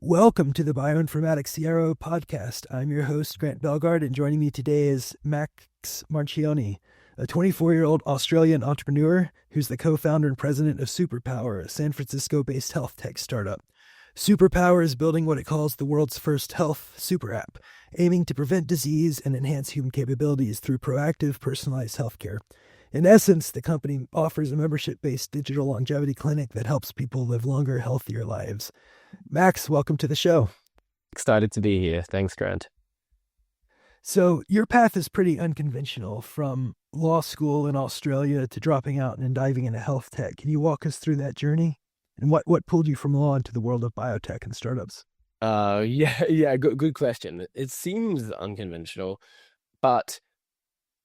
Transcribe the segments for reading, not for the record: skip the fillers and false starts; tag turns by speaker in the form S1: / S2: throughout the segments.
S1: Welcome to the Bioinformatics CRO podcast. I'm your host, Grant Belgard, and joining me today is Max Marchione, a 24-year-old Australian entrepreneur who's the co-founder and president of Superpower, a San Francisco-based health tech startup. Superpower is building what it calls the world's first health super app, aiming to prevent disease and enhance human capabilities through proactive, personalized healthcare. In essence, the company offers a membership-based digital longevity clinic that helps people live longer, healthier lives. Max, welcome to the show.
S2: Excited to be here. Thanks, Grant.
S1: So your path is pretty unconventional, from law school in Australia to dropping out and diving into health tech. Can you walk us through that journey? And what pulled you from law into the world of biotech and startups?
S2: Good question. It seems unconventional, but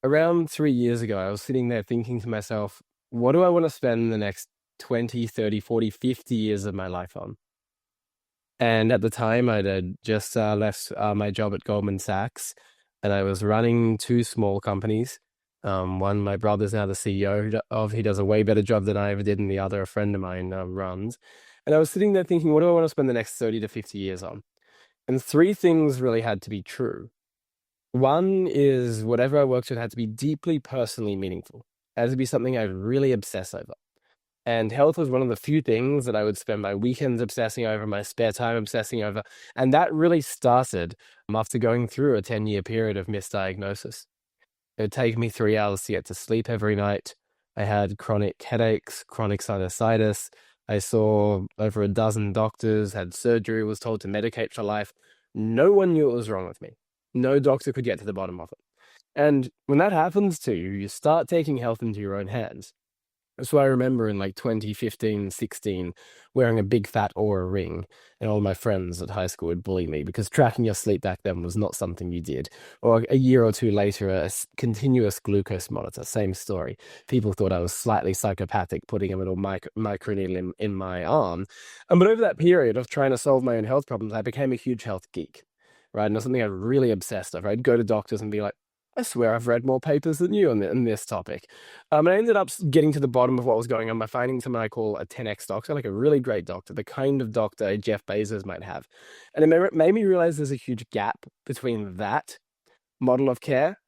S2: around 3 years ago, I was sitting there thinking to myself, what do I want to spend the next 20, 30, 40, 50 years of my life on? And at the time, I'd just left my job at Goldman Sachs, and I was running two small companies. One, my brother's now the CEO of. He does a way better job than I ever did, and the other, a friend of mine, runs. And I was sitting there thinking, what do I want to spend the next 30 to 50 years on? And three things really had to be true. One is whatever I worked with had to be deeply personally meaningful. It had to be something I'd really obsess over. And health was one of the few things that I would spend my weekends obsessing over, my spare time obsessing over. And that really started after going through a 10-year period of misdiagnosis. It would take me 3 hours to get to sleep every night. I had chronic headaches, chronic sinusitis. I saw over a dozen doctors, had surgery, was told to medicate for life. No one knew what was wrong with me. No doctor could get to the bottom of it. And when that happens to you, you start taking health into your own hands. So I remember in like 2015, 16, wearing a big fat Oura ring, and all my friends at high school would bully me because tracking your sleep back then was not something you did. Or a year or two later, continuous glucose monitor, same story. People thought I was slightly psychopathic, putting a little microneedle in my arm. But over that period of trying to solve my own health problems, I became a huge health geek, right? And it was something I really obsessed over. I'd go to doctors and be like, I swear I've read more papers than you on this topic. And I ended up getting to the bottom of what was going on by finding someone I call a 10x doctor, like a really great doctor, the kind of doctor Jeff Bezos might have. And it made me realize there's a huge gap between that model of care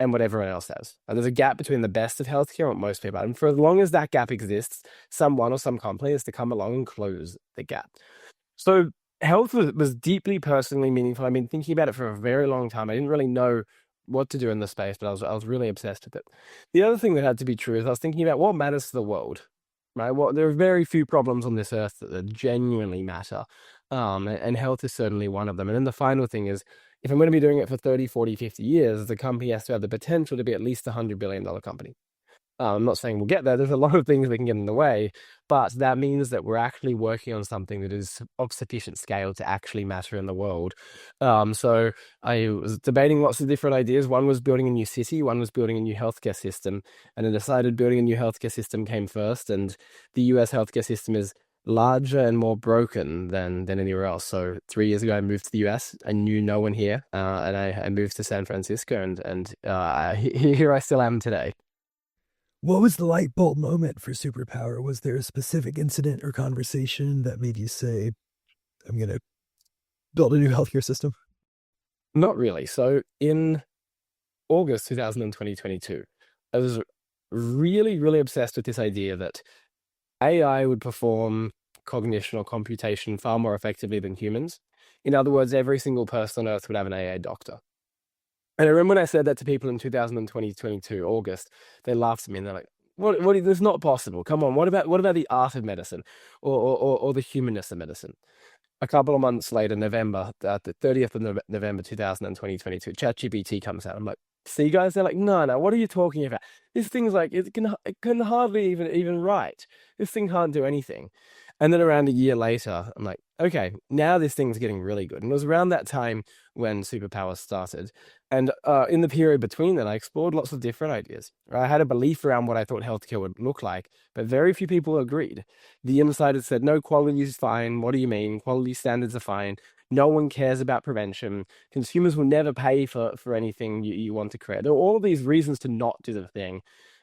S2: and what everyone else has. There's a gap between the best of healthcare and what most people have. And for as long as that gap exists, someone or some company has to come along and close the gap. So health was deeply personally meaningful. I've been thinking about it for a very long time. I didn't really know what to do in the space, but I was really obsessed with it. The other thing that had to be true is I was thinking about what matters to the world, right? There are very few problems on this earth that genuinely matter. And health is certainly one of them. And then the final thing is, if I'm going to be doing it for 30, 40, 50 years, the company has to have the potential to be at least a $100 billion company. I'm not saying we'll get there. There's a lot of things that can get in the way, but that means that we're actually working on something that is of sufficient scale to actually matter in the world. So I was debating lots of different ideas. One was building a new city, one was building a new healthcare system, and I decided building a new healthcare system came first, and the US healthcare system is larger and more broken than anywhere else. So 3 years ago, I moved to the US. I knew no one here, and I moved to San Francisco, and here I still am today.
S1: What was the light bulb moment for Superpower? Was there a specific incident or conversation that made you say, I'm going to build a new healthcare system?
S2: Not really. So in August 2022, I was really, really obsessed with this idea that AI would perform cognition or computation far more effectively than humans. In other words, every single person on Earth would have an AI doctor. And I remember when I said that to people in 2022, August, they laughed at me and they're like, what, that's not possible. Come on, what about the art of medicine or the humanness of medicine? A couple of months later, November, the 30th of November, 2022, ChatGPT comes out. I'm like, see guys, they're like, no, what are you talking about? This thing's like, it can hardly even write. This thing can't do anything. And then around a year later, I'm like, okay, now this thing's getting really good. And it was around that time when Superpower started. And in the period between then, I explored lots of different ideas. I had a belief around what I thought healthcare would look like, but very few people agreed. The insiders said, no, quality is fine. What do you mean? Quality standards are fine. No one cares about prevention. Consumers will never pay for anything you want to create. There are all of these reasons to not do the thing.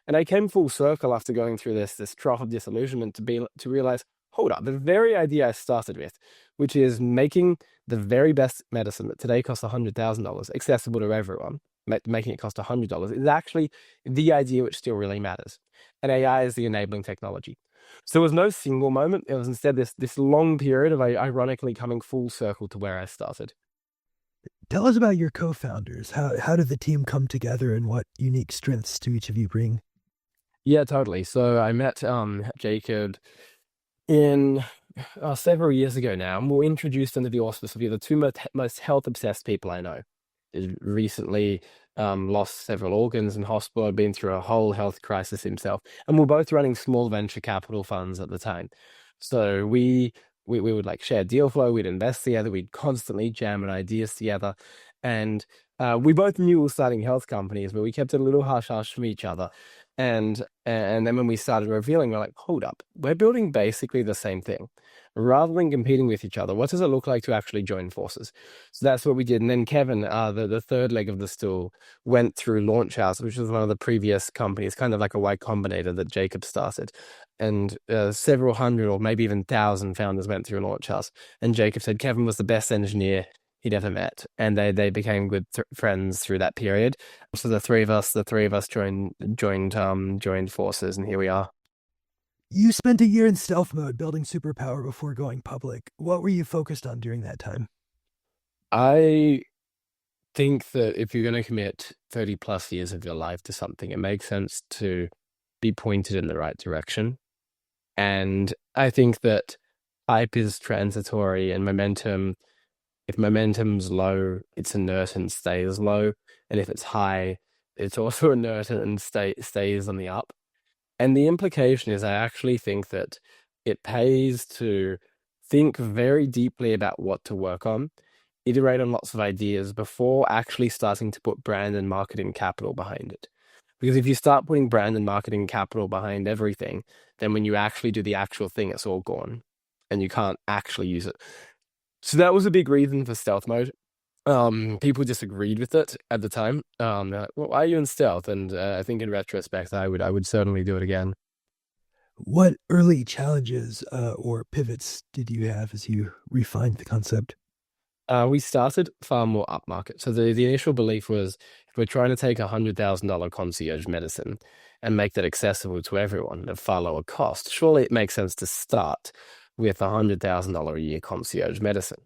S2: And I came full circle after going through this trough of disillusionment to realize, hold up, the very idea I started with, which is making the very best medicine that today costs $100,000 accessible to everyone, making it cost $100, is actually the idea which still really matters. And AI is the enabling technology. So it was no single moment. It was instead this long period of ironically coming full circle to where I started.
S1: Tell us about your co-founders. How did the team come together and what unique strengths do each of you bring?
S2: Yeah, totally. So I met Jacob in several years ago now, and we're introduced under the auspice of the two most health obsessed people I know. He's recently lost several organs in hospital, had been through a whole health crisis himself, and we're both running small venture capital funds at the time. So we would like share deal flow, we'd invest together, we'd constantly jam ideas together, and we both knew we were starting health companies, but we kept it a little hush hush from each other. And then when we started revealing, we're like, hold up, we're building basically the same thing. Rather than competing with each other, what does it look like to actually join forces? So that's what we did. And then Kevin, the third leg of the stool, went through Launch House, which was one of the previous companies, kind of like a Y Combinator that Jacob started. And several hundred or maybe even 1,000 founders went through Launch House. And Jacob said Kevin was the best engineer he'd ever met. And they became good friends through that period. So the three of us joined forces, and here we are.
S1: You spent a year in stealth mode building Superpower before going public. What were you focused on during that time?
S2: I think that if you're going to commit 30 plus years of your life to something, it makes sense to be pointed in the right direction. And I think that hype is transitory and if momentum's low, it's inert and stays low. And if it's high, it's also inert and stays on the up. And the implication is I actually think that it pays to think very deeply about what to work on, iterate on lots of ideas before actually starting to put brand and marketing capital behind it. Because if you start putting brand and marketing capital behind everything, then when you actually do the actual thing, it's all gone and you can't actually use it. So that was a big reason for stealth mode. People disagreed with it at the time. They're like, well, why are you in stealth? And I think in retrospect, I would certainly do it again.
S1: What early challenges or pivots did you have as you refined the concept?
S2: We started far more upmarket. So the initial belief was if we're trying to take $100,000 concierge medicine and make that accessible to everyone at far lower cost, surely it makes sense to start with $100,000 a year concierge medicine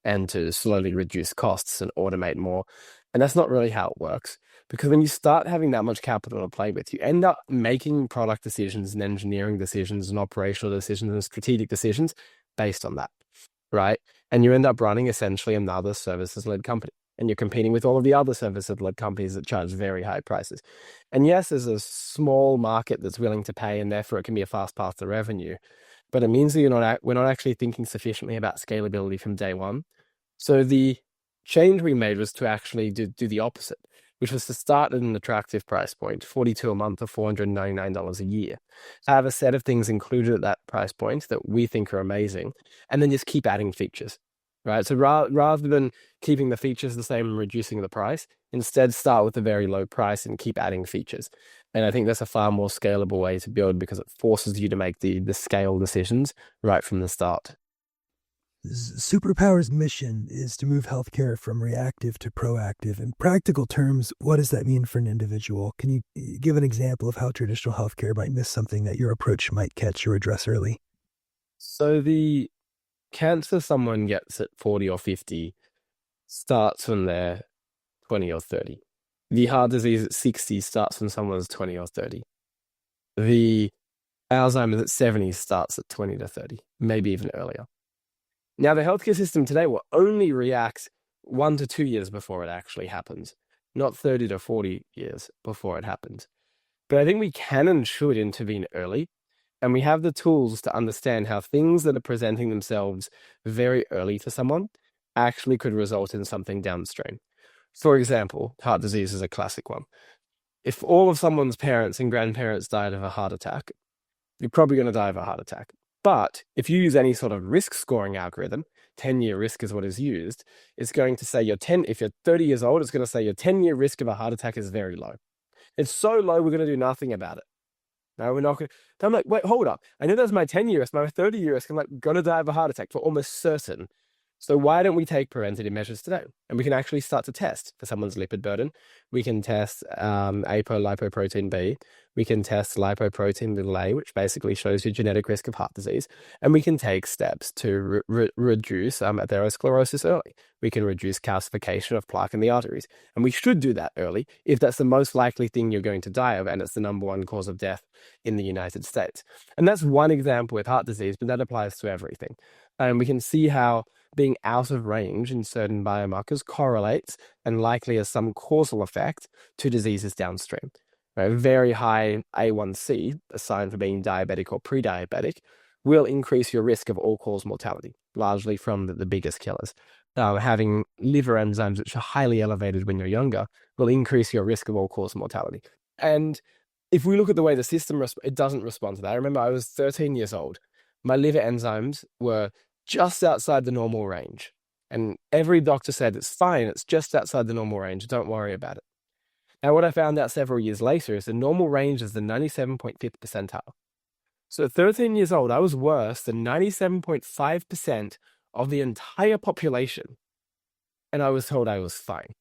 S2: and to slowly reduce costs and automate more. And that's not really how it works. Because when you start having that much capital to play with, you end up making product decisions and engineering decisions and operational decisions and strategic decisions based on that, right? And you end up running essentially another services-led company. And you're competing with all of the other services-led companies that charge very high prices. And yes, there's a small market that's willing to pay, and therefore it can be a fast path to revenue. But it means that we're not actually thinking sufficiently about scalability from day one. So the change we made was to actually do the opposite, which was to start at an attractive price point, 42 a month or $499 a year. Have a set of things included at that price point that we think are amazing, and then just keep adding features, right? So rather than keeping the features the same and reducing the price, instead start with a very low price and keep adding features. And I think that's a far more scalable way to build because it forces you to make the scale decisions right from the start.
S1: Superpower's mission is to move healthcare from reactive to proactive. In practical terms, what does that mean for an individual? Can you give an example of how traditional healthcare might miss something that your approach might catch or address early?
S2: So the cancer someone gets at 40 or 50 starts when they're 20 or 30. The heart disease at 60 starts when someone's 20 or 30. The Alzheimer's at 70 starts at 20 to 30, maybe even earlier. Now, the healthcare system today will only react 1 to 2 years before it actually happens, not 30 to 40 years before it happens. But I think we can and should intervene early, and we have the tools to understand how things that are presenting themselves very early to someone actually could result in something downstream. For example, heart disease is a classic one. If all of someone's parents and grandparents died of a heart attack, you're probably going to die of a heart attack. But if you use any sort of risk scoring algorithm, 10-year risk is what is used, it's going to say if you're 30 years old, it's going to say your 10-year risk of a heart attack is very low. It's so low, we're going to do nothing about it. No, we're not going to. I'm like, wait, hold up. I know that's my 10-year risk, my 30-year risk. I'm like, gonna die of a heart attack for almost certain. So why don't we take preventative measures today? And we can actually start to test for someone's lipid burden. We can test apolipoprotein B. We can test lipoprotein little a, which basically shows your genetic risk of heart disease. And we can take steps to reduce atherosclerosis early. We can reduce calcification of plaque in the arteries. And we should do that early if that's the most likely thing you're going to die of, and it's the number one cause of death in the United States. And that's one example with heart disease, but that applies to everything. And we can see how being out of range in certain biomarkers correlates and likely has some causal effect to diseases downstream. Right? Very high A1C, a sign for being diabetic or pre-diabetic, will increase your risk of all-cause mortality, largely from the biggest killers. Having liver enzymes which are highly elevated when you're younger will increase your risk of all-cause mortality. And if we look at the way the system, it doesn't respond to that. I remember I was 13 years old. My liver enzymes were just outside the normal range. And every doctor said, it's fine, it's just outside the normal range, don't worry about it. Now, what I found out several years later is the normal range is the 97.5th percentile. So at 13 years old, I was worse than 97.5% of the entire population. And I was told I was fine,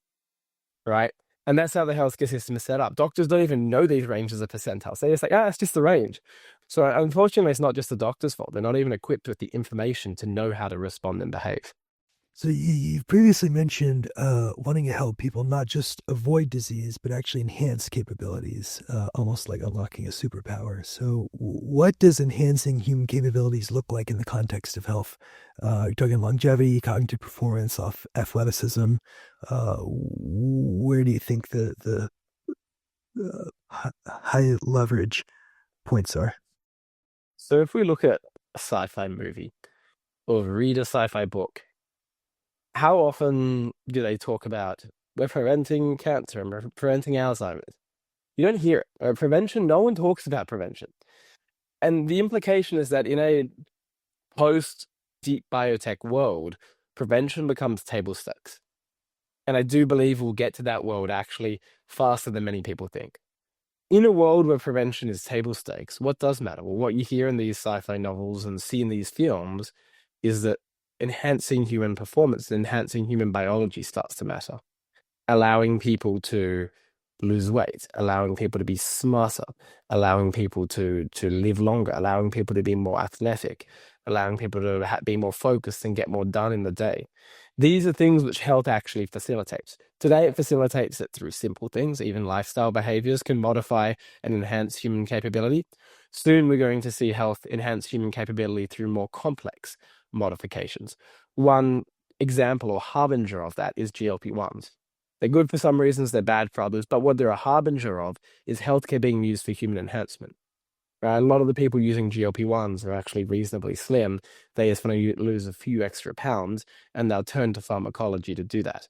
S2: right? And that's how the healthcare system is set up. Doctors don't even know these ranges of percentiles. They just say, it's just the range. So unfortunately, it's not just the doctor's fault. They're not even equipped with the information to know how to respond and behave.
S1: So you've previously mentioned wanting to help people not just avoid disease, but actually enhance capabilities, almost like unlocking a superpower. So what does enhancing human capabilities look like in the context of health? You're talking longevity, cognitive performance, athleticism. Where do you think the high leverage points are?
S2: So if we look at a sci-fi movie or read a sci-fi book, how often do they talk about we're preventing cancer and we're preventing Alzheimer's? You don't hear it. Prevention, no one talks about prevention. And the implication is that in a post-deep biotech world, prevention becomes table stakes. And I do believe we'll get to that world actually faster than many people think. In a world where prevention is table stakes, what does matter? Well, what you hear in these sci-fi novels and see in these films is that enhancing human performance and enhancing human biology starts to matter. Allowing people to lose weight, allowing people to be smarter, allowing people to live longer, allowing people to be more athletic, allowing people to be more focused and get more done in the day. These are things which health actually facilitates. Today, it facilitates it through simple things. Even lifestyle behaviors can modify and enhance human capability. Soon, we're going to see health enhance human capability through more complex modifications. One example or harbinger of that is GLP-1s. They're good for some reasons, they're bad for others, but what they're a harbinger of is healthcare being used for human enhancement. Right? A lot of the people using GLP-1s are actually reasonably slim. They just want to lose a few extra pounds, and they'll turn to pharmacology to do that.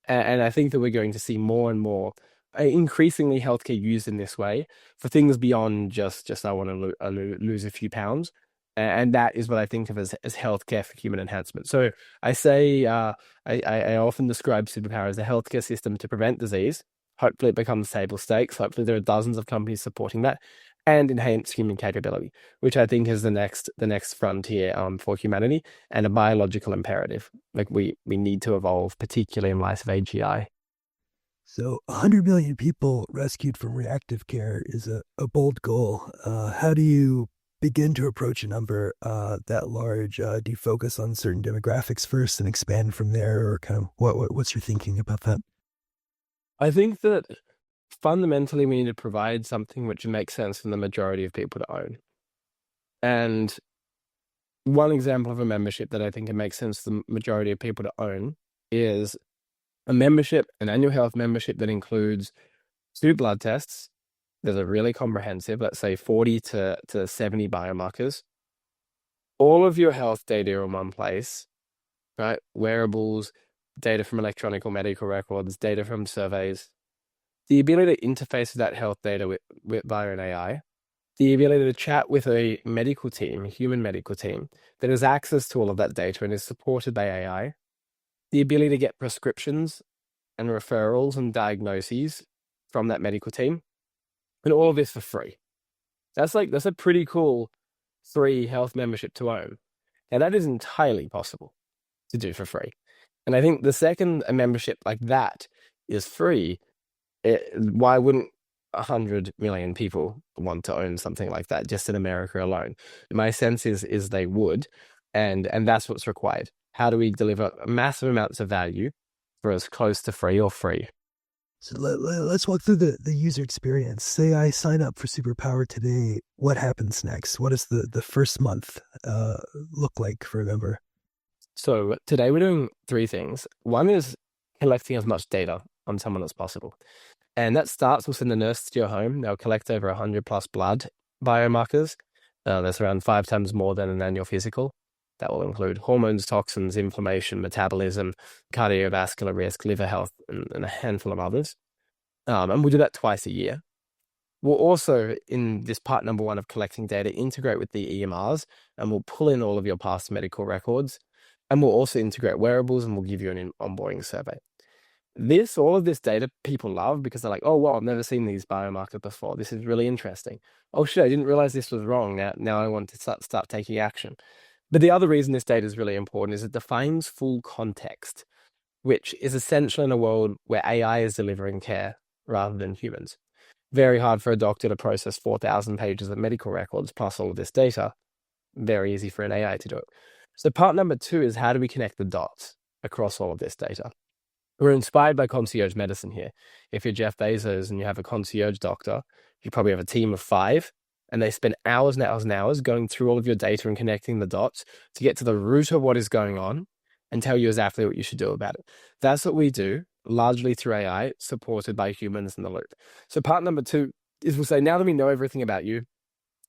S2: And I think that we're going to see more and more increasingly healthcare used in this way for things beyond just I want to lose a few pounds. And that is what I think of as healthcare for human enhancement. So I say, I often describe Superpower as a healthcare system to prevent disease. Hopefully it becomes table stakes. Hopefully there are dozens of companies supporting that, and enhance human capability, which I think is the next frontier for humanity and a biological imperative. Like we need to evolve, particularly in light of AGI.
S1: So 100 million people rescued from reactive care is a bold goal. How do you begin to approach a number that large? Do you focus on certain demographics first and expand from there, or kind of what's your thinking about that?
S2: I think that fundamentally we need to provide something which makes sense for the majority of people to own. And one example of a membership that I think it makes sense for the majority of people to own is a membership, an annual health membership that includes 2 blood tests. There's a really comprehensive, let's say 40 to 70 biomarkers. All of your health data are in one place, right? Wearables, data from electronic or medical records, data from surveys. The ability to interface with that health data with via an AI, the ability to chat with a medical team, a human medical team, that has access to all of that data and is supported by AI, the ability to get prescriptions and referrals and diagnoses from that medical team, and all of this for free. That's a pretty cool free health membership to own. And that is entirely possible to do for free. And I think the second a membership like that is free, why wouldn't 100 million people want to own something like that just in America alone? My sense is they would, and that's what's required. How do we deliver massive amounts of value for as close to free or free?
S1: So let's walk through the user experience. Say I sign up for Superpower today. What happens next? What does the first month look like for a member?
S2: So today we're doing three things. One is collecting as much data on someone as possible. And that starts with send the nurse to your home. They'll collect over 100 plus blood biomarkers. That's around 5 times more than an annual physical. That will include hormones, toxins, inflammation, metabolism, cardiovascular risk, liver health, and a handful of others. And we'll do that twice a year. We'll also, in this part number one of collecting data, integrate with the EMRs, and we'll pull in all of your past medical records. And we'll also integrate wearables, and we'll give you an onboarding survey. All of this data people love because they're like, oh, wow, I've never seen these biomarkers before. This is really interesting. Oh, shit, I didn't realize this was wrong. Now I want to start taking action. But the other reason this data is really important is it defines full context, which is essential in a world where AI is delivering care rather than humans. Very hard for a doctor to process 4,000 pages of medical records plus all of this data. Very easy for an AI to do it. So part number two is how do we connect the dots across all of this data? We're inspired by concierge medicine here. If you're Jeff Bezos and you have a concierge doctor, you probably have a team of 5, and they spend hours and hours and hours going through all of your data and connecting the dots to get to the root of what is going on and tell you exactly what you should do about it. That's what we do, largely through AI, supported by humans in the loop. So part number two is we'll say, now that we know everything about you,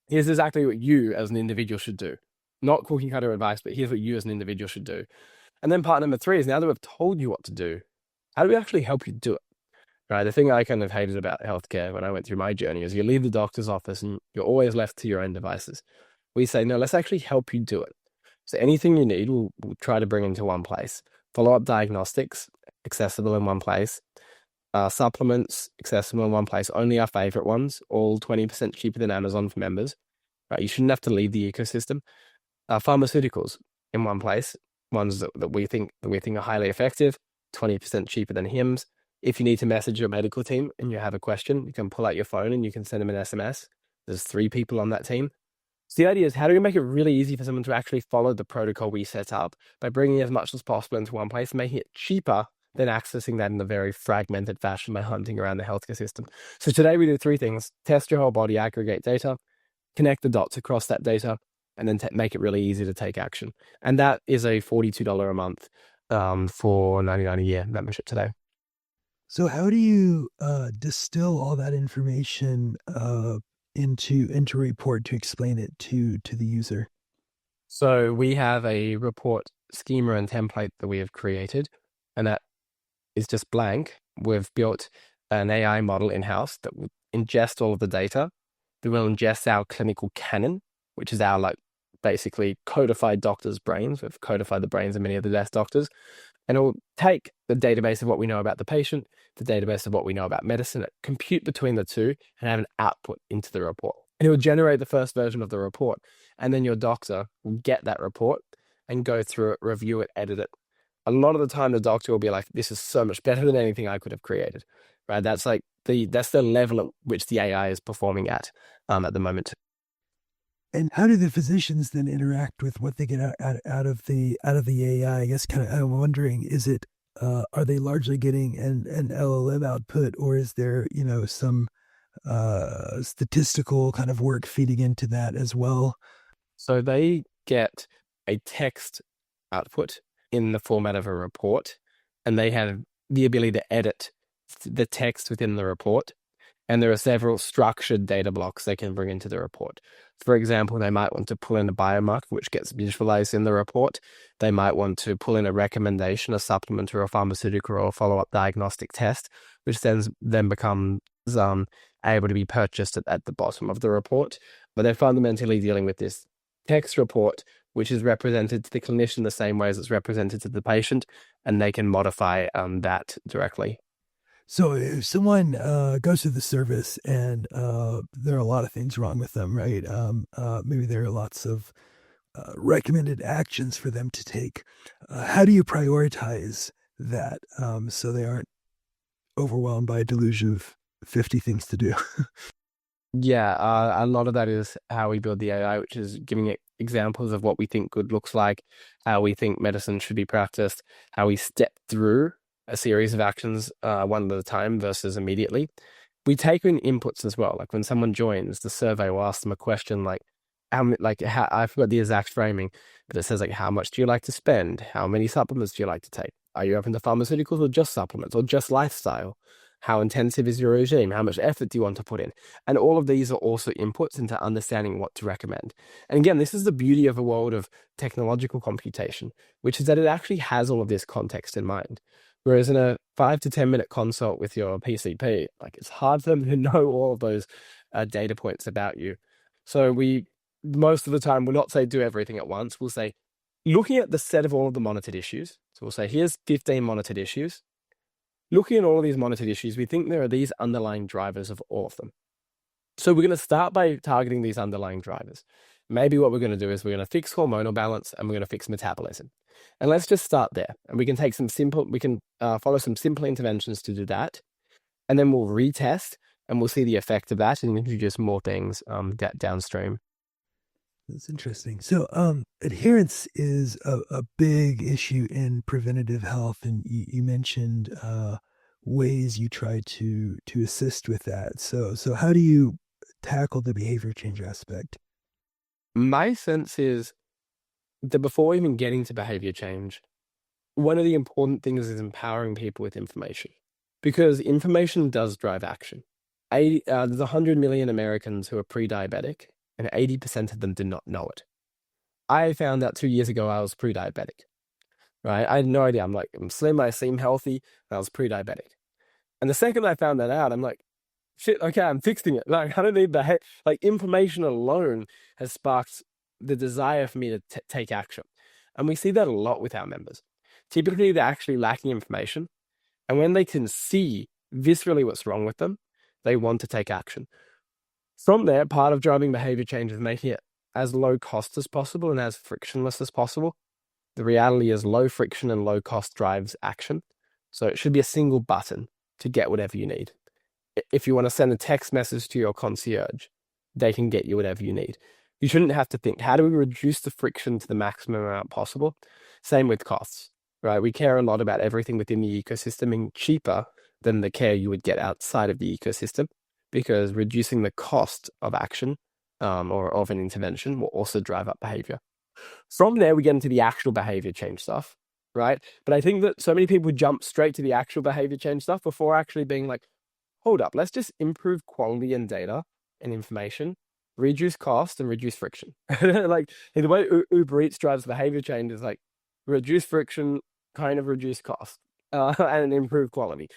S2: here's exactly what you as an individual should do. Not cookie cutter advice, but here's what you as an individual should do. And then part number three is now that we've told you what to do, how do we actually help you do it? Right. The thing I kind of hated about healthcare when I went through my journey is you leave the doctor's office and you're always left to your own devices. We say, no, let's actually help you do it. So anything you need, we'll try to bring into one place. Follow-up diagnostics, accessible in one place. Supplements, accessible in one place. Only our favorite ones, all 20% cheaper than Amazon for members. Right. You shouldn't have to leave the ecosystem. Pharmaceuticals in one place, ones that we think are highly effective. 20% cheaper than HIMS. If you need to message your medical team and you have a question, you can pull out your phone and you can send them an SMS. There's 3 people on that team. So the idea is, how do we make it really easy for someone to actually follow the protocol we set up by bringing as much as possible into one place, making it cheaper than accessing that in a very fragmented fashion by hunting around the healthcare system. So today we do 3 things: test your whole body, aggregate data, connect the dots across that data, and then make it really easy to take action. And that is a $42 a month for $99 a year membership today.
S1: So how do you distill all that information into a report to explain it to the user?
S2: So we have a report schema and template that we have created, and that is just blank. We've built an AI model in-house that will ingest all of the data. That will ingest our clinical canon, which is our basically codified doctors' brains. We've codified the brains of many of the best doctors. And it will take the database of what we know about the patient, the database of what we know about medicine, compute between the two, and have an output into the report. And it will generate the first version of the report. And then your doctor will get that report and go through it, review it, edit it. A lot of the time, the doctor will be like, this is so much better than anything I could have created. Right? That's the level at which the AI is performing at the moment.
S1: And how do the physicians then interact with what they get out of the AI? I guess I'm wondering, is it are they largely getting an LLM output, or is there some statistical kind of work feeding into that as well?
S2: So they get a text output in the format of a report, and they have the ability to edit the text within the report. And there are several structured data blocks they can bring into the report. For example, they might want to pull in a biomarker, which gets visualized in the report. They might want to pull in a recommendation, a supplement or a pharmaceutical or a follow-up diagnostic test, which then becomes able to be purchased at the bottom of the report. But they're fundamentally dealing with this text report, which is represented to the clinician the same way as it's represented to the patient, and they can modify that directly.
S1: So if someone goes through the service and there are a lot of things wrong with them, right? Maybe there are lots of recommended actions for them to take. How do you prioritize that so they aren't overwhelmed by a delusion of 50 things to do?
S2: Yeah, a lot of that is how we build the AI, which is giving it examples of what we think good looks like, how we think medicine should be practiced, how we step through a series of actions one at a time versus immediately. We take in inputs as well. Like when someone joins the survey, we'll ask them a question like, how, I forgot the exact framing, but it says like, how much do you like to spend? How many supplements do you like to take? Are you open to pharmaceuticals or just supplements or just lifestyle? How intensive is your regime? How much effort do you want to put in? And all of these are also inputs into understanding what to recommend. And again, this is the beauty of a world of technological computation, which is that it actually has all of this context in mind. Whereas in a 5 to 10 minute consult with your PCP, like it's hard for them to know all of those data points about you. So we, most of the time, will not say do everything at once. We'll say, looking at the set of all of the monitored issues. So we'll say, here's 15 monitored issues. Looking at all of these monitored issues, we think there are these underlying drivers of all of them. So we're going to start by targeting these underlying drivers. Maybe what we're going to do is we're going to fix hormonal balance and we're going to fix metabolism. And let's just start there. And we can take some simple, we can follow some simple interventions to do that. And then we'll retest and we'll see the effect of that and introduce more things downstream.
S1: That's interesting. So, adherence is a big issue in preventative health, and you mentioned ways you try to assist with that. So how do you tackle the behavior change aspect?
S2: My sense is that before even getting to behavior change, one of the important things is empowering people with information because information does drive action. There's 100 million Americans who are pre-diabetic and 80% of them do not know it. I found out 2 years ago I was pre-diabetic, right? I had no idea. I'm slim, I seem healthy, and I was pre-diabetic. And the second I found that out, I'm like, shit, okay, I'm fixing it. Like, I don't need the, like, information alone has sparked the desire for me to take action. And we see that a lot with our members. Typically, they're actually lacking information. And when they can see viscerally what's wrong with them, they want to take action. From there, part of driving behavior change is making it as low cost as possible and as frictionless as possible. The reality is low friction and low cost drives action. So it should be a single button to get whatever you need. If you want to send a text message to your concierge, they can get you whatever you need. You shouldn't have to think, how do we reduce the friction to the maximum amount possible? Same with costs, right? We care a lot about everything within the ecosystem being cheaper than the care you would get outside of the ecosystem, because reducing the cost of action or of an intervention will also drive up behavior. From there, we get into the actual behavior change stuff, right? But I think that so many people jump straight to the actual behavior change stuff before actually being like, hold up, let's just improve quality and data and information, reduce cost and reduce friction. Like the way Uber Eats drives behavior change is like reduce friction, kind of reduce cost, and improve quality.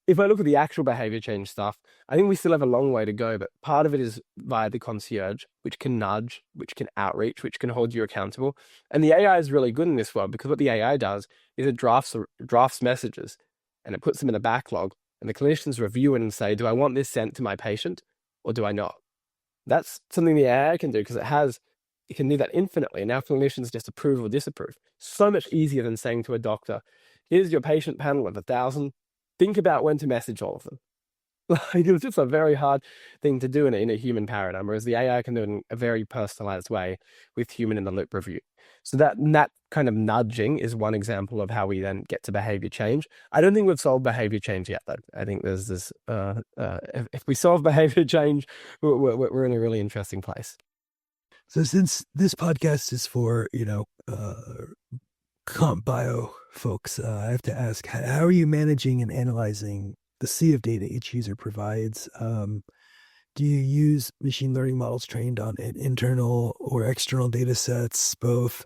S2: If I look at the actual behavior change stuff, I think we still have a long way to go, but part of it is via the concierge, which can nudge, which can outreach, which can hold you accountable. And the AI is really good in this world because what the AI does is it drafts messages and it puts them in a backlog, and the clinicians review it and say, do I want this sent to my patient or do I not? That's something the AI can do because it can do that infinitely. And now clinicians just approve or disapprove. So much easier than saying to a doctor, here's your patient panel of 1,000. Think about when to message all of them. Like, it was just a very hard thing to do in a human paradigm, whereas the AI can do it in a very personalized way with human in the loop review. So that kind of nudging is one example of how we then get to behavior change. I don't think we've solved behavior change yet, though. I think there's this, if we solve behavior change, we're in a really interesting place.
S1: So since this podcast is for, comp bio folks, I have to ask, how are you managing and analyzing the sea of data each user provides? Do you use machine learning models trained on internal or external data sets, both?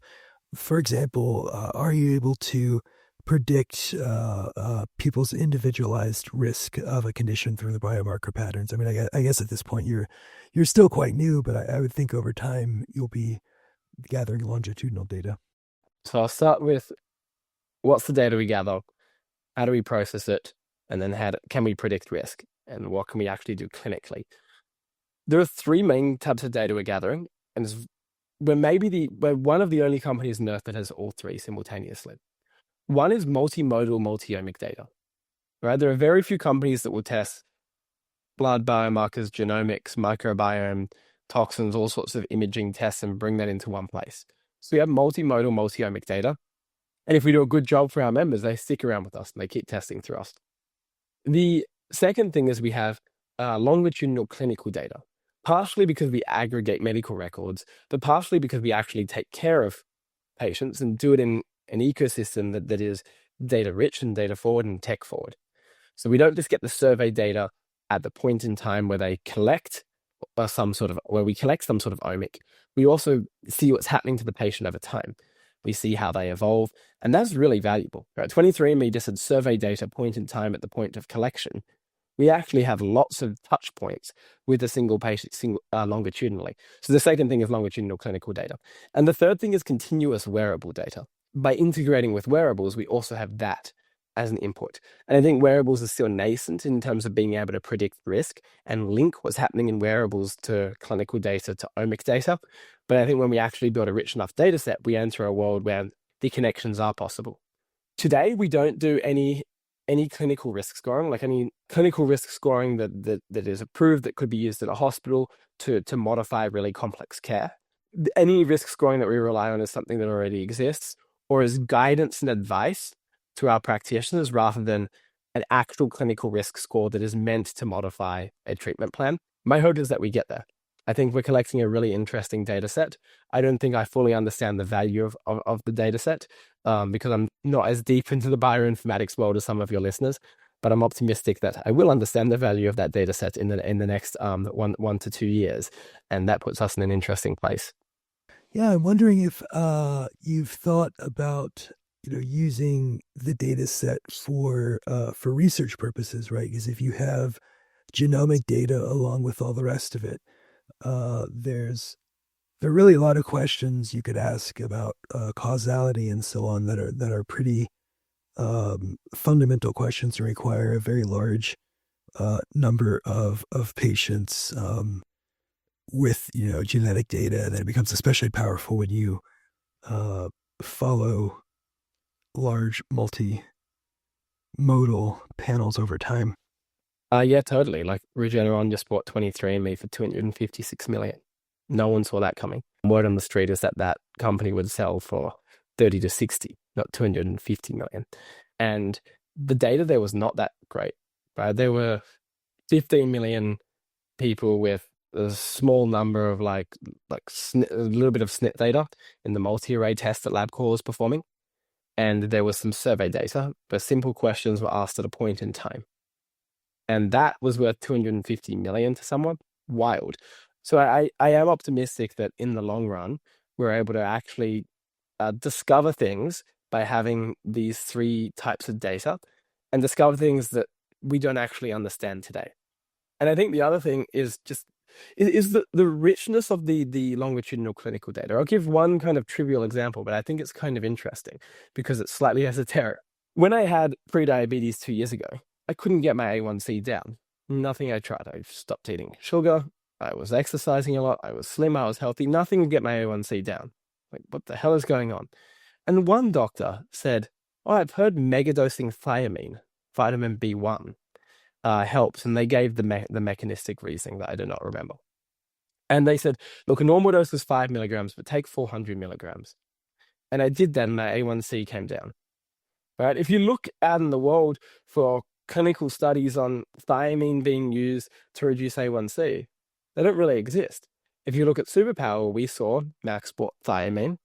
S1: For example, are you able to predict people's individualized risk of a condition through the biomarker patterns? I mean, I guess at this point you're still quite new, but I would think over time you'll be gathering longitudinal data.
S2: So I'll start with what's the data we gather? How do we process it? And then can we predict risk? And what can we actually do clinically? There are three main types of data we're gathering, and we're one of the only companies on Earth that has all three simultaneously. One is multimodal multiomic data, right? There are very few companies that will test blood biomarkers, genomics, microbiome, toxins, all sorts of imaging tests and bring that into one place. So we have multimodal multiomic data. And if we do a good job for our members, they stick around with us and they keep testing through us. The second thing is we have longitudinal clinical data, partially because we aggregate medical records, but partially because we actually take care of patients and do it in an ecosystem that is data rich and data forward and tech forward. So we don't just get the survey data at the point in time where they collect where we collect some sort of omic. We also see what's happening to the patient over time. We see how they evolve, and that's really valuable. Right? 23andMe just had survey data point in time at the point of collection. We actually have lots of touch points with a single patient longitudinally. So the second thing is longitudinal clinical data. And the third thing is continuous wearable data. By integrating with wearables, we also have that as an input. And I think wearables are still nascent in terms of being able to predict risk and link what's happening in wearables to clinical data, to omic data. But I think when we actually build a rich enough data set, we enter a world where the connections are possible. Today, we don't do any clinical risk scoring, like any clinical risk scoring that is approved that could be used at a hospital to modify really complex care. Any risk scoring that we rely on is something that already exists or is guidance and advice to our practitioners rather than an actual clinical risk score that is meant to modify a treatment plan. My hope is that we get there. I think we're collecting a really interesting data set. I don't think I fully understand the value of the data set because I'm not as deep into the bioinformatics world as some of your listeners, but I'm optimistic that I will understand the value of that data set in the next 1 to 2 years. And that puts us in an interesting place.
S1: Yeah, I'm wondering if you've thought about using the data set for research purposes, right? Because if you have genomic data along with all the rest of it, there are really a lot of questions you could ask about causality and so on that are pretty fundamental questions and require a very large number of patients with genetic data. And then it becomes especially powerful when you follow large multimodal panels over time.
S2: Yeah, totally. Like Regeneron just bought 23andMe for $256 million. No one saw that coming. Word on the street is that company would sell for 30 to 60, not 250 million. And the data there was not that great, right? There were 15 million people with a small number of a little bit of SNP data in the multi-array test that LabCorp was performing. And there was some survey data, but simple questions were asked at a point in time. And that was worth 250 million to someone. Wild. So I am optimistic that in the long run, we're able to actually discover things by having these three types of data and discover things that we don't actually understand today. And I think the other thing is the richness of the longitudinal clinical data. I'll give one kind of trivial example, but I think it's kind of interesting because it's slightly esoteric. When I had pre-diabetes 2 years ago, I couldn't get my A1C down. Nothing I tried. I stopped eating sugar. I was exercising a lot. I was slim. I was healthy. Nothing would get my A1C down. Like, what the hell is going on? And one doctor said, "Oh, I've heard megadosing thiamine, vitamin B1, helps." And they gave the mechanistic reasoning that I do not remember. And they said, look, a normal dose is 5 milligrams, but take 400 milligrams. And I did that and my A1C came down. Right? If you look out in the world for clinical studies on thiamine being used to reduce A1C, they don't really exist. If you look at Superpower, we saw Max bought thiamine,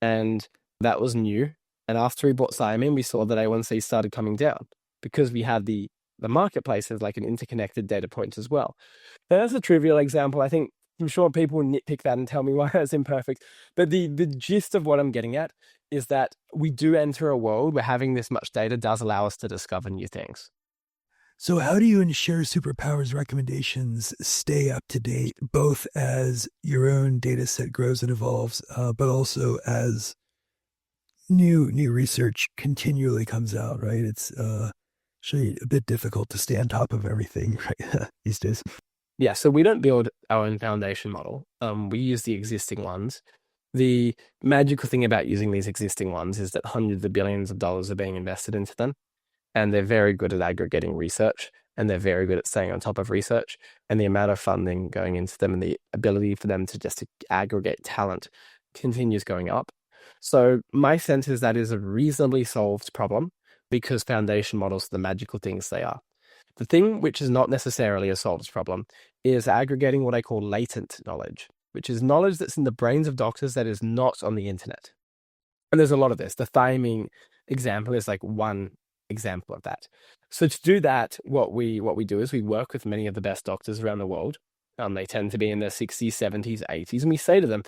S2: and that was new. And after he bought thiamine, we saw that A1C started coming down because we had the marketplace as like an interconnected data point as well. Now, that's a trivial example. I'm sure people nitpick that and tell me why that's imperfect. But the gist of what I'm getting at is that we do enter a world where having this much data does allow us to discover new things.
S1: So how do you ensure Superpower's recommendations stay up to date, both as your own data set grows and evolves, but also as new research continually comes out, right? It's Actually, a bit difficult to stay on top of everything right these days.
S2: Yeah, so we don't build our own foundation model. We use the existing ones. The magical thing about using these existing ones is that hundreds of billions of dollars are being invested into them, and they're very good at aggregating research, and they're very good at staying on top of research, and the amount of funding going into them and the ability for them to just aggregate talent continues going up. So my sense is that is a reasonably solved problem because foundation models are the magical things they are. The thing which is not necessarily a solved problem is aggregating what I call latent knowledge, which is knowledge that's in the brains of doctors that is not on the internet. And there's a lot of this. The thiamine example is like one example of that. So to do that, what we do is we work with many of the best doctors around the world. They tend to be in their 60s, 70s, 80s. And we say to them,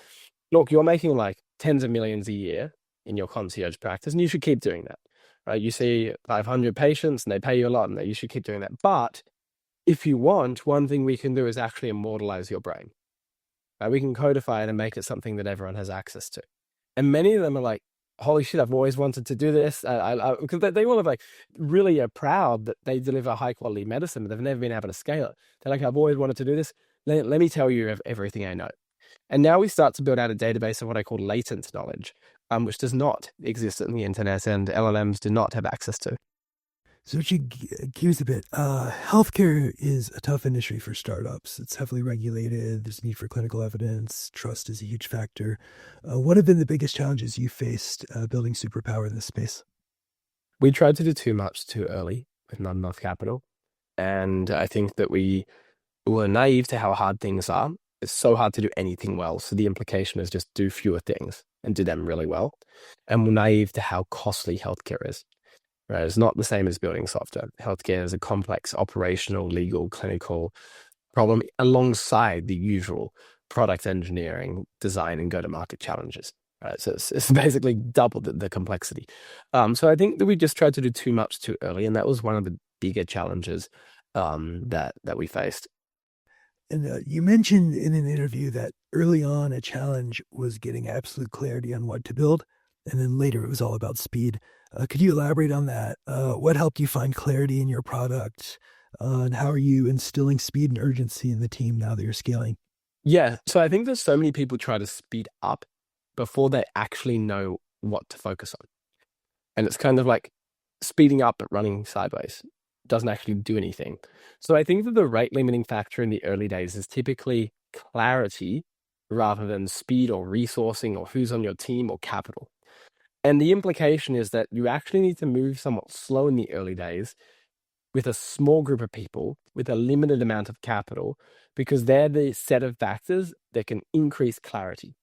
S2: look, you're making like tens of millions a year in your concierge practice, and you should keep doing that. Right? You see 500 patients and they pay you a lot, and you should keep doing that. But if you want, one thing we can do is actually immortalize your brain. Right? We can codify it and make it something that everyone has access to. And many of them are like, holy shit, I've always wanted to do this. Because they all have like really are proud that they deliver high quality medicine, but they've never been able to scale it. They're like, I've always wanted to do this. Let me tell you everything I know. And now we start to build out a database of what I call latent knowledge, which does not exist on the internet and LLMs do not have access to.
S1: Switching gears a bit, healthcare is a tough industry for startups. It's heavily regulated. There's need for clinical evidence. Trust is a huge factor. What have been the biggest challenges you faced building Superpower in this space?
S2: We tried to do too much too early with not enough capital. And I think that we were naive to how hard things are. It's so hard to do anything well. So the implication is just do fewer things and do them really well. And we're naive to how costly healthcare is. Right? It's not the same as building software. Healthcare is a complex operational, legal, clinical problem alongside the usual product engineering, design, and go-to-market challenges. Right? So it's basically double the complexity. So I think that we just tried to do too much too early, and that was one of the bigger challenges that we faced.
S1: And you mentioned in an interview that early on a challenge was getting absolute clarity on what to build, and then later it was all about speed. Could you elaborate on that? What helped you find clarity in your product? And how are you instilling speed and urgency in the team now that you're scaling?
S2: Yeah. So I think there's so many people try to speed up before they actually know what to focus on. And it's kind of like speeding up but running sideways. Doesn't actually do anything. So I think that the rate limiting factor in the early days is typically clarity rather than speed or resourcing or who's on your team or capital. And the implication is that you actually need to move somewhat slow in the early days with a small group of people with a limited amount of capital, because they're the set of factors that can increase clarity,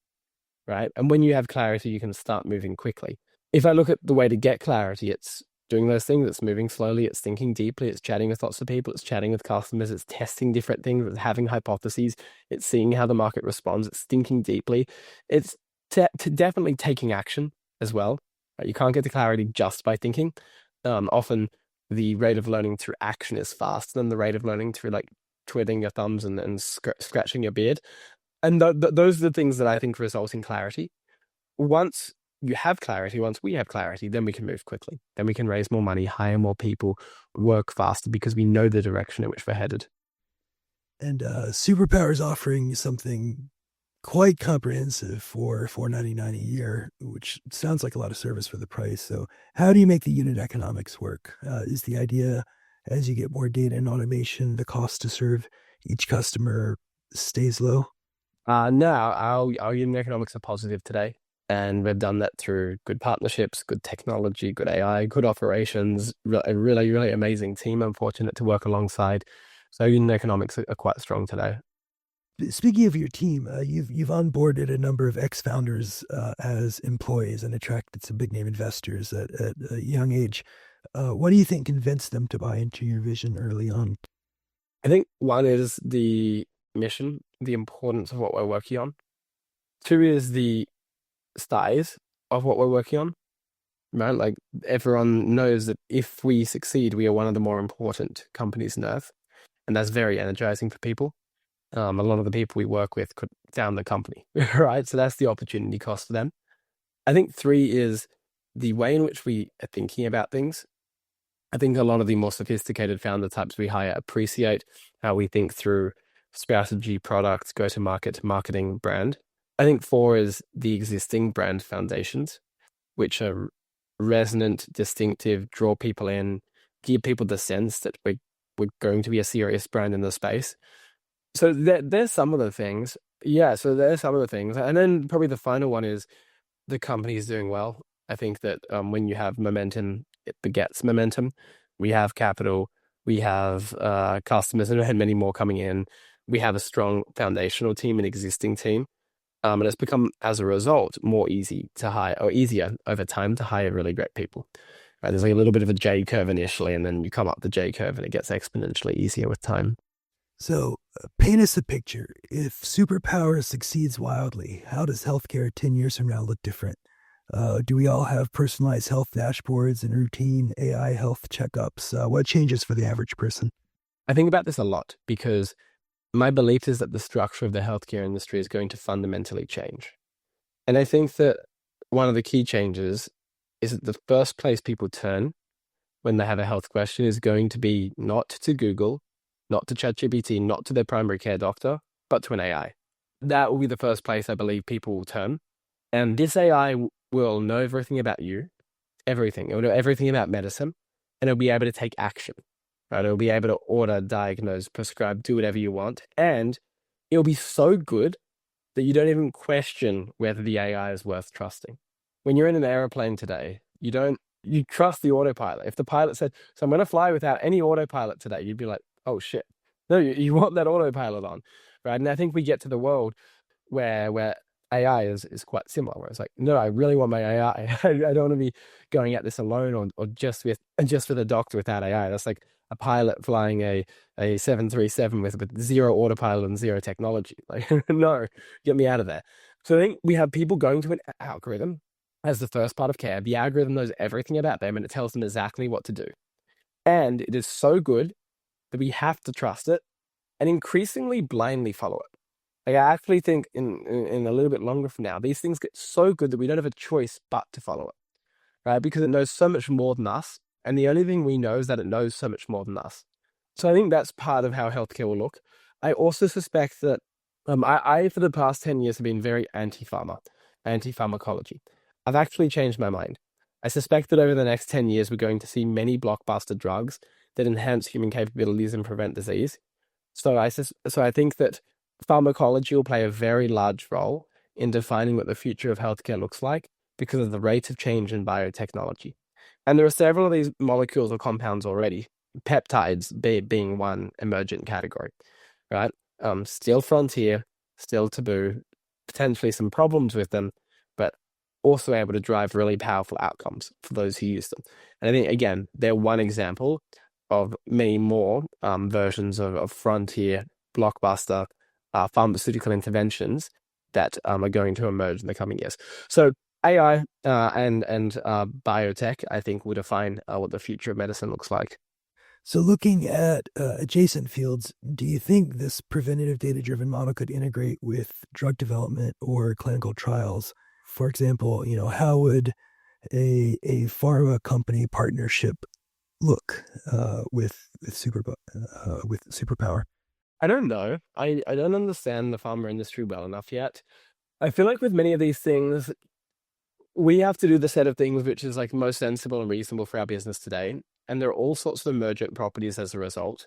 S2: right? And when you have clarity, you can start moving quickly. If I look at the way to get clarity, it's doing those things. It's moving slowly. It's thinking deeply. It's chatting with lots of people. It's chatting with customers. It's testing different things. It's having hypotheses. It's seeing how the market responds. It's thinking deeply. It's definitely taking action as well. Right? You can't get to clarity just by thinking. Often the rate of learning through action is faster than the rate of learning through like twiddling your thumbs and scratching your beard. And those are the things that I think result in clarity. Once you have clarity, once we have clarity, then we can move quickly. Then we can raise more money, hire more people, work faster because we know the direction in which we're headed.
S1: And Superpower is offering something quite comprehensive for $4.99 a year, which sounds like a lot of service for the price. So how do you make the unit economics work? Is the idea as you get more data and automation, the cost to serve each customer stays low?
S2: No, our unit economics are positive today. And we've done that through good partnerships, good technology, good AI, good operations, a really, really amazing team I'm fortunate to work alongside. So unit economics are quite strong today.
S1: Speaking of your team, you've onboarded a number of ex-founders as employees and attracted some big name investors at a young age. What do you think convinced them to buy into your vision early on?
S2: I think one is the mission, the importance of what we're working on. Two is the size of what we're working on, right? Like everyone knows that if we succeed, we are one of the more important companies on earth. And that's very energizing for people. A lot of the people we work with could down the company, right? So that's the opportunity cost for them. I think three is the way in which we are thinking about things. I think a lot of the more sophisticated founder types we hire appreciate how we think through strategy, products, go to market, marketing, brand. I think four is the existing brand foundations, which are resonant, distinctive, draw people in, give people the sense that we're going to be a serious brand in the space. So there's some of the things. Yeah, so there's some of the things. And then probably the final one is the company is doing well. I think that when you have momentum, it begets momentum. We have capital, we have customers, and many more coming in. We have a strong foundational team, an existing team. And it's become, as a result, more easy to hire, or easier over time to hire really great people. Right? There's like a little bit of a J curve initially, and then you come up the J curve and it gets exponentially easier with time.
S1: So, paint us a picture. If Superpower succeeds wildly, how does healthcare 10 years from now look different? Do we all have personalized health dashboards and routine AI health checkups? What changes for the average person?
S2: I think about this a lot because my belief is that the structure of the healthcare industry is going to fundamentally change. And I think that one of the key changes is that the first place people turn when they have a health question is going to be not to Google, not to ChatGPT, not to their primary care doctor, but to an AI. That will be the first place I believe people will turn. And this AI will know everything about you, everything. It will know everything about medicine, and it'll be able to take action. Right? It'll be able to order, diagnose, prescribe, do whatever you want. And it'll be so good that you don't even question whether the AI is worth trusting. When you're in an airplane today, you trust the autopilot. If the pilot said, so I'm going to fly without any autopilot today, you'd be like, oh shit. No, you want that autopilot on, right? And I think we get to the world where AI is quite similar, where it's like, no, I really want my AI. I don't want to be going at this alone or just with a doctor without AI. That's like a pilot flying a 737 with zero autopilot and zero technology. Like, no, get me out of there. So I think we have people going to an algorithm as the first part of care. The algorithm knows everything about them and it tells them exactly what to do. And it is so good that we have to trust it and increasingly blindly follow it. Like, I actually think in a little bit longer from now, these things get so good that we don't have a choice but to follow it, right? Because it knows so much more than us. And the only thing we know is that it knows so much more than us. So I think that's part of how healthcare will look. I also suspect that I for the past 10 years, have been very anti-pharmacology. I've actually changed my mind. I suspect that over the next 10 years, we're going to see many blockbuster drugs that enhance human capabilities and prevent disease. So I think that pharmacology will play a very large role in defining what the future of healthcare looks like because of the rate of change in biotechnology. And there are several of these molecules or compounds already, peptides being one emergent category, right? Still frontier, still taboo, potentially some problems with them, but also able to drive really powerful outcomes for those who use them. And I think, again, they're one example of many more versions of frontier, blockbuster pharmaceutical interventions that are going to emerge in the coming years. So AI and biotech, I think, will define what the future of medicine looks like.
S1: So, looking at adjacent fields, do you think this preventative data-driven model could integrate with drug development or clinical trials? For example, how would a pharma company partnership look with Superpower?
S2: I don't know. I don't understand the pharma industry well enough yet. I feel like with many of these things, we have to do the set of things which is like most sensible and reasonable for our business today. And there are all sorts of emergent properties as a result.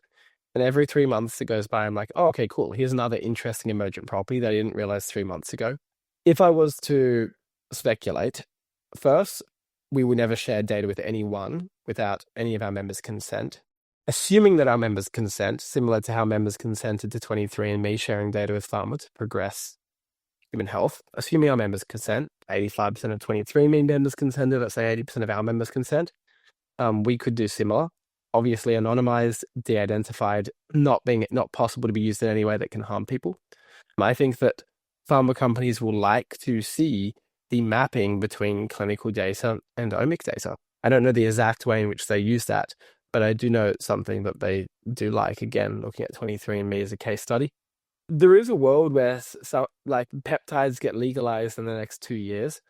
S2: And every 3 months that goes by, I'm like, oh, okay, cool. Here's another interesting emergent property that I didn't realize 3 months ago. If I was to speculate, first, we will never share data with anyone without any of our members' consent. Assuming that our members consent, similar to how members consented to 23andMe sharing data with pharma to progress human health, assuming our members consent, 85% of 23andMe members consented, let's say 80% of our members consent, we could do similar. Obviously anonymized, de-identified, not possible to be used in any way that can harm people. I think that pharma companies will like to see the mapping between clinical data and omic data. I don't know the exact way in which they use that, but I do know it's something that they do like. Again, looking at 23andMe as a case study. There is a world where like peptides get legalized in the next 2 years.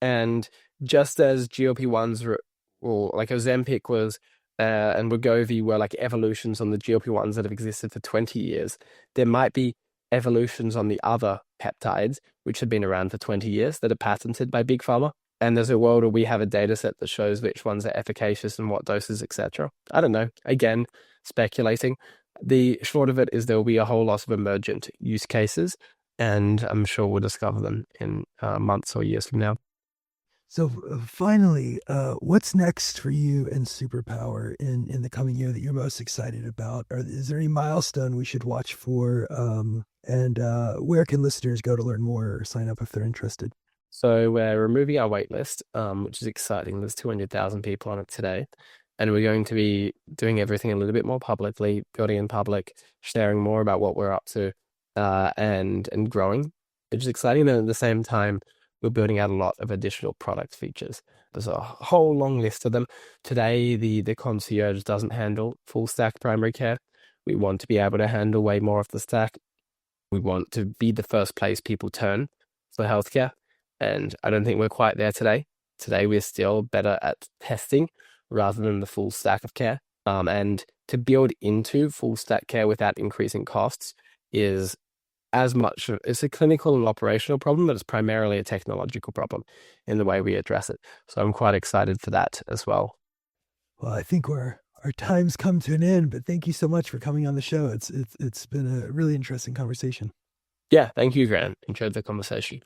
S2: And just as GLP-1s or like Ozempic was and Wegovy were like evolutions on the GLP-1s that have existed for 20 years, there might be evolutions on the other peptides, which have been around for 20 years that are patented by Big Pharma. And there's a world where we have a data set that shows which ones are efficacious and what doses, etc. I don't know. Again, speculating. The short of it is there will be a whole lot of emergent use cases, and I'm sure we'll discover them in months or years from now.
S1: So finally, what's next for you and Superpower in the coming year that you're most excited about? Or is there any milestone we should watch for? And where can listeners go to learn more or sign up if they're interested?
S2: So we're removing our wait list, which is exciting. There's 200,000 people on it today. And we're going to be doing everything a little bit more publicly, building in public, sharing more about what we're up to, and growing, which is exciting. And at the same time, we're building out a lot of additional product features. There's a whole long list of them. Today, the concierge doesn't handle full stack primary care. We want to be able to handle way more of the stack. We want to be the first place people turn for healthcare. And I don't think we're quite there today. Today, we're still better at testing rather than the full stack of care. And to build into full stack care without increasing costs is as much, it's a clinical and operational problem, but it's primarily a technological problem in the way we address it. So I'm quite excited for that as well.
S1: Well, I think our time's come to an end, but thank you so much for coming on the show. It's been a really interesting conversation.
S2: Yeah, thank you, Grant. Enjoyed the conversation.